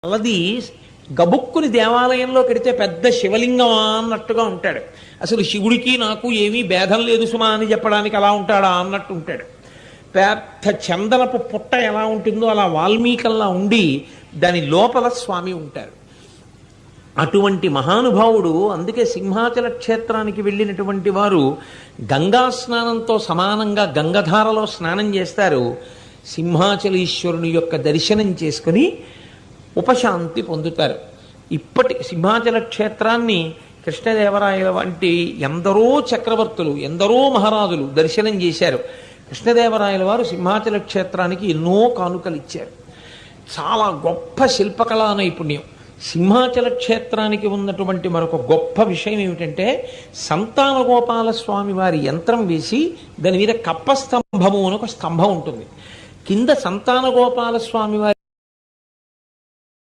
అలది గబుక్కుని దేవాలయంలో కడితే పెద్ద శివలింగమా అన్నట్టుగా ఉంటాడు. అసలు శివుడికి నాకు ఏమీ భేదం లేదు సుమా అని చెప్పడానికి అలా ఉంటాడా అన్నట్టు ఉంటాడు. పెద్ద చందనపు పుట్ట ఎలా ఉంటుందో అలా వాల్మీకల్లా ఉండి దాని లోపల స్వామి ఉంటారు. అటువంటి మహానుభావుడు. అందుకే సింహాచల క్షేత్రానికి వెళ్ళినటువంటి వారు గంగా స్నానంతో సమానంగా గంగధారలో స్నానం చేస్తారు. సింహాచలేశ్వరుని యొక్క దర్శనం చేసుకుని ఉపశాంతి పొందుతారు. ఇప్పటి సింహాచల క్షేత్రాన్ని కృష్ణదేవరాయల వంటి ఎందరో చక్రవర్తులు, ఎందరో మహారాజులు దర్శనం చేశారు. కృష్ణదేవరాయల వారు సింహాచల క్షేత్రానికి ఎన్నో కానుకలు ఇచ్చారు. చాలా గొప్ప శిల్పకళా నైపుణ్యం. సింహాచల క్షేత్రానికి ఉన్నటువంటి మరొక గొప్ప విషయం ఏమిటంటే, సంతాన గోపాల స్వామి వారి యంత్రం వేసి దాని మీద కప్పస్తంభము అని ఒక స్తంభం ఉంటుంది. కింద సంతాన గోపాల స్వామి వారి